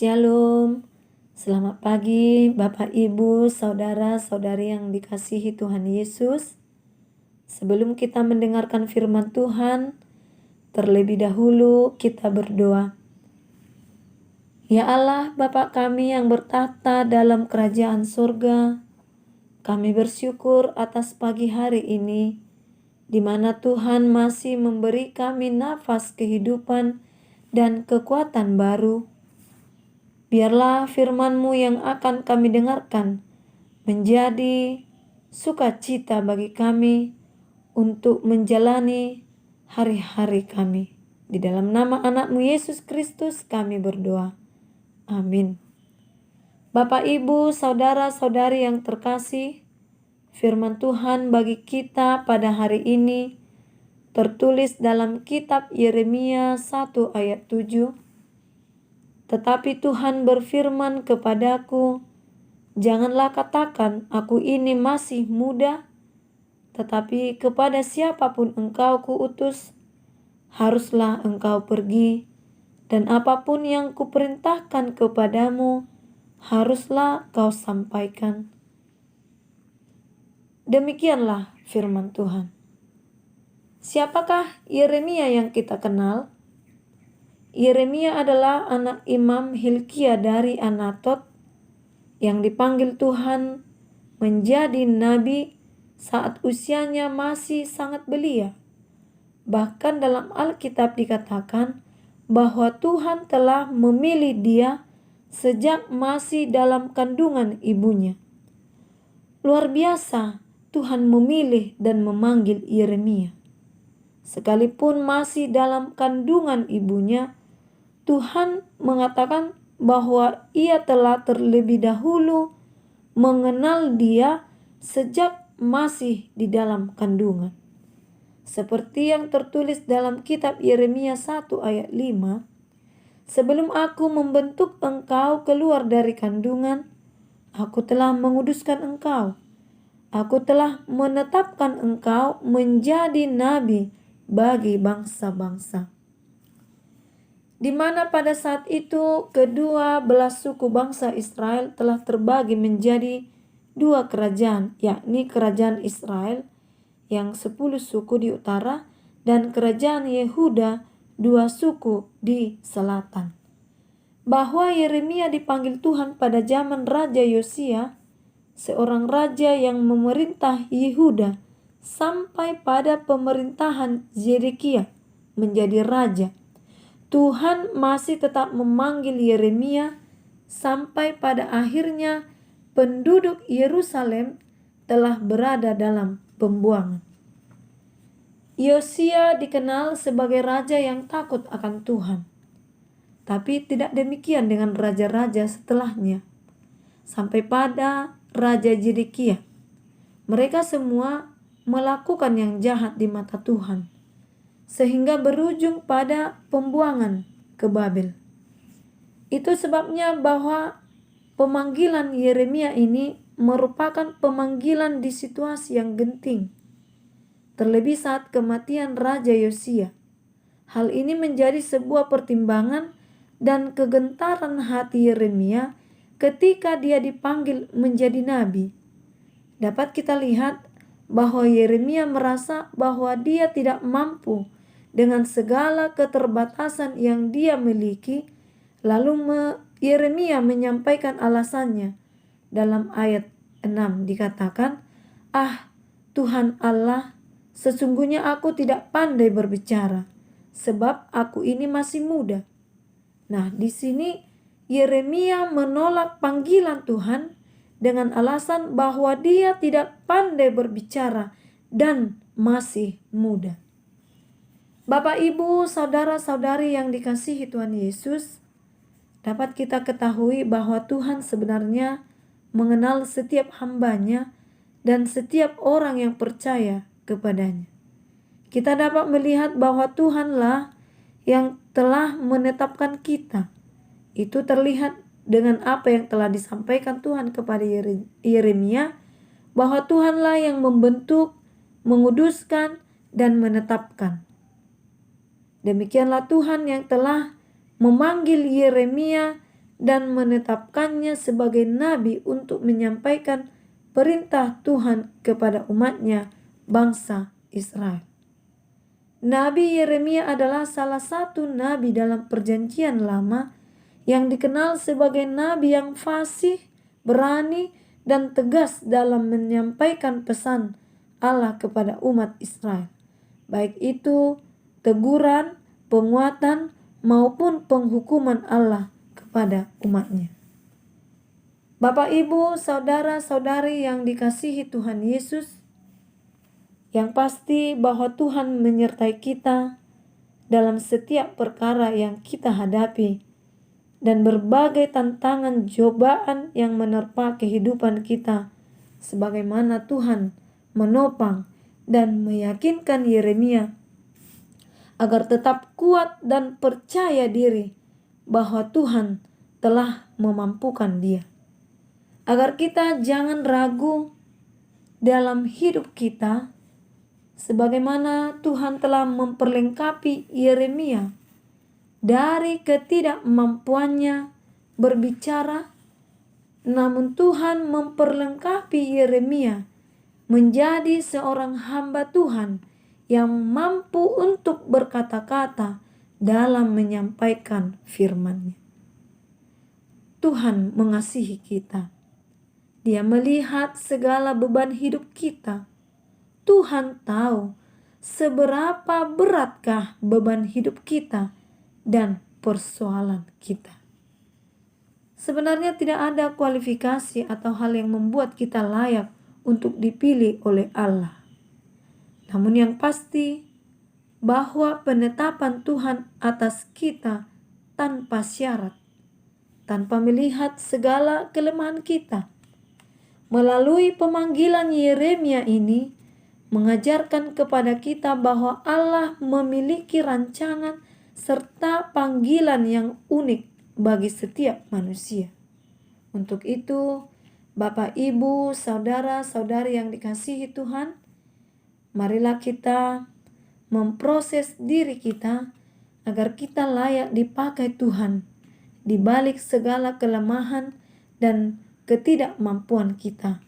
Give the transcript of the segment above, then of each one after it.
Shalom, selamat pagi Bapak Ibu, saudara-saudari yang dikasihi Tuhan Yesus. Sebelum kita mendengarkan firman Tuhan, terlebih dahulu kita berdoa. Ya Allah, Bapa kami yang bertahta dalam kerajaan surga, kami bersyukur atas pagi hari ini, di mana Tuhan masih memberi kami nafas kehidupan dan kekuatan baru. Biarlah firman-Mu yang akan kami dengarkan menjadi sukacita bagi kami untuk menjalani hari-hari kami. Di dalam nama anak-Mu Yesus Kristus kami berdoa. Amin. Bapak, Ibu, saudara-saudari yang terkasih, firman Tuhan bagi kita pada hari ini tertulis dalam kitab Yeremia 1 ayat 7. Tetapi Tuhan berfirman kepadaku, janganlah katakan aku ini masih muda, tetapi kepada siapapun engkau kuutus, haruslah engkau pergi, dan apapun yang kuperintahkan kepadamu, haruslah kau sampaikan. Demikianlah firman Tuhan. Siapakah Yeremia yang kita kenal? Yeremia adalah anak Imam Hilkia dari Anatot yang dipanggil Tuhan menjadi nabi saat usianya masih sangat belia. Bahkan dalam Alkitab dikatakan bahwa Tuhan telah memilih dia sejak masih dalam kandungan ibunya. Luar biasa, Tuhan memilih dan memanggil Yeremia. Sekalipun masih dalam kandungan ibunya, Tuhan mengatakan bahwa ia telah terlebih dahulu mengenal dia sejak masih di dalam kandungan. Seperti yang tertulis dalam kitab Yeremia 1 ayat 5, sebelum aku membentuk engkau keluar dari kandungan, aku telah menguduskan engkau. Aku telah menetapkan engkau menjadi nabi bagi bangsa-bangsa. Di mana pada saat itu kedua belah suku bangsa Israel telah terbagi menjadi dua kerajaan, yakni kerajaan Israel yang 10 suku di utara dan kerajaan Yehuda 2 suku di selatan. Bahwa Yeremia dipanggil Tuhan pada zaman Raja Yosia, seorang raja yang memerintah Yehuda sampai pada pemerintahan Zedekia menjadi raja. Tuhan masih tetap memanggil Yeremia sampai pada akhirnya penduduk Yerusalem telah berada dalam pembuangan. Yosia dikenal sebagai raja yang takut akan Tuhan. Tapi tidak demikian dengan raja-raja setelahnya. Sampai pada Raja Zedekia. Mereka semua melakukan yang jahat di mata Tuhan, sehingga berujung pada pembuangan ke Babel. Itu sebabnya bahwa pemanggilan Yeremia ini merupakan pemanggilan di situasi yang genting. Terlebih saat kematian Raja Yosia. Hal ini menjadi sebuah pertimbangan dan kegentaran hati Yeremia ketika dia dipanggil menjadi nabi. Dapat kita lihat bahwa Yeremia merasa bahwa dia tidak mampu dengan segala keterbatasan yang dia miliki, lalu Yeremia menyampaikan alasannya. Dalam ayat 6 dikatakan, Tuhan Allah, sesungguhnya aku tidak pandai berbicara, sebab aku ini masih muda. Nah, di sini Yeremia menolak panggilan Tuhan dengan alasan bahwa dia tidak pandai berbicara dan masih muda. Bapak, Ibu, saudara-saudari yang dikasihi Tuhan Yesus, dapat kita ketahui bahwa Tuhan sebenarnya mengenal setiap hamba-Nya dan setiap orang yang percaya kepadanya. Kita dapat melihat bahwa Tuhanlah yang telah menetapkan kita. Itu terlihat dengan apa yang telah disampaikan Tuhan kepada Yeremia, bahwa Tuhanlah yang membentuk, menguduskan, dan menetapkan. Demikianlah Tuhan yang telah memanggil Yeremia dan menetapkannya sebagai nabi untuk menyampaikan perintah Tuhan kepada umatnya, bangsa Israel. Nabi Yeremia adalah salah satu nabi dalam Perjanjian Lama yang dikenal sebagai nabi yang fasih, berani, dan tegas dalam menyampaikan pesan Allah kepada umat Israel. Baik itu teguran, penguatan, maupun penghukuman Allah kepada umatnya. Bapak, Ibu, saudara-saudari yang dikasihi Tuhan Yesus, yang pasti bahwa Tuhan menyertai kita dalam setiap perkara yang kita hadapi dan berbagai tantangan cobaan yang menerpa kehidupan kita, sebagaimana Tuhan menopang dan meyakinkan Yeremia agar tetap kuat dan percaya diri bahwa Tuhan telah memampukan dia. Agar kita jangan ragu dalam hidup kita, sebagaimana Tuhan telah memperlengkapi Yeremia dari ketidakmampuannya berbicara, namun Tuhan memperlengkapi Yeremia menjadi seorang hamba Tuhan yang mampu untuk berkata-kata dalam menyampaikan firman-Nya. Tuhan mengasihi kita. Dia melihat segala beban hidup kita. Tuhan tahu seberapa beratkah beban hidup kita dan persoalan kita. Sebenarnya tidak ada kualifikasi atau hal yang membuat kita layak untuk dipilih oleh Allah. Namun yang pasti bahwa penetapan Tuhan atas kita tanpa syarat, tanpa melihat segala kelemahan kita, melalui pemanggilan Yeremia ini mengajarkan kepada kita bahwa Allah memiliki rancangan serta panggilan yang unik bagi setiap manusia. Untuk itu, Bapak, Ibu, saudara-saudari yang dikasihi Tuhan, marilah kita memproses diri kita agar kita layak dipakai Tuhan di balik segala kelemahan dan ketidakmampuan kita.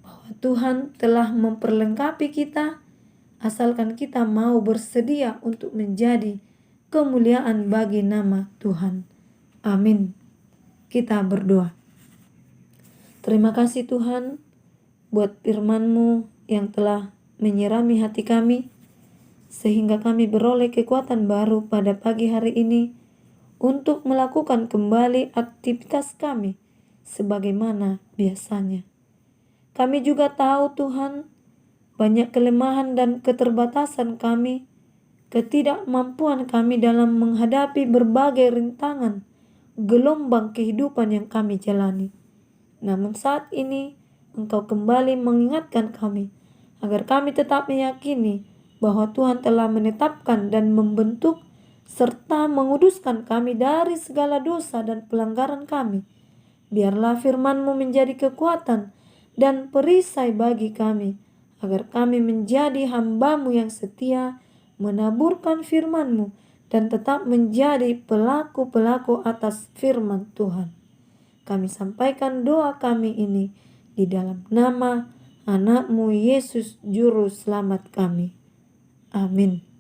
Bahwa Tuhan telah memperlengkapi kita, asalkan kita mau bersedia untuk menjadi kemuliaan bagi nama Tuhan. Amin. Kita berdoa. Terima kasih Tuhan buat firman-Mu yang telah menyirami hati kami, sehingga kami beroleh kekuatan baru pada pagi hari ini untuk melakukan kembali aktivitas kami sebagaimana biasanya. Kami juga tahu Tuhan, banyak kelemahan dan keterbatasan kami, ketidakmampuan kami dalam menghadapi berbagai rintangan, gelombang kehidupan yang kami jalani. Namun saat ini, Engkau kembali mengingatkan kami, agar kami tetap meyakini bahwa Tuhan telah menetapkan dan membentuk serta menguduskan kami dari segala dosa dan pelanggaran kami. Biarlah firman-Mu menjadi kekuatan dan perisai bagi kami, agar kami menjadi hamba-Mu yang setia, menaburkan firman-Mu, dan tetap menjadi pelaku-pelaku atas firman Tuhan. Kami sampaikan doa kami ini di dalam nama anak-Mu Yesus Juru Selamat kami. Amin.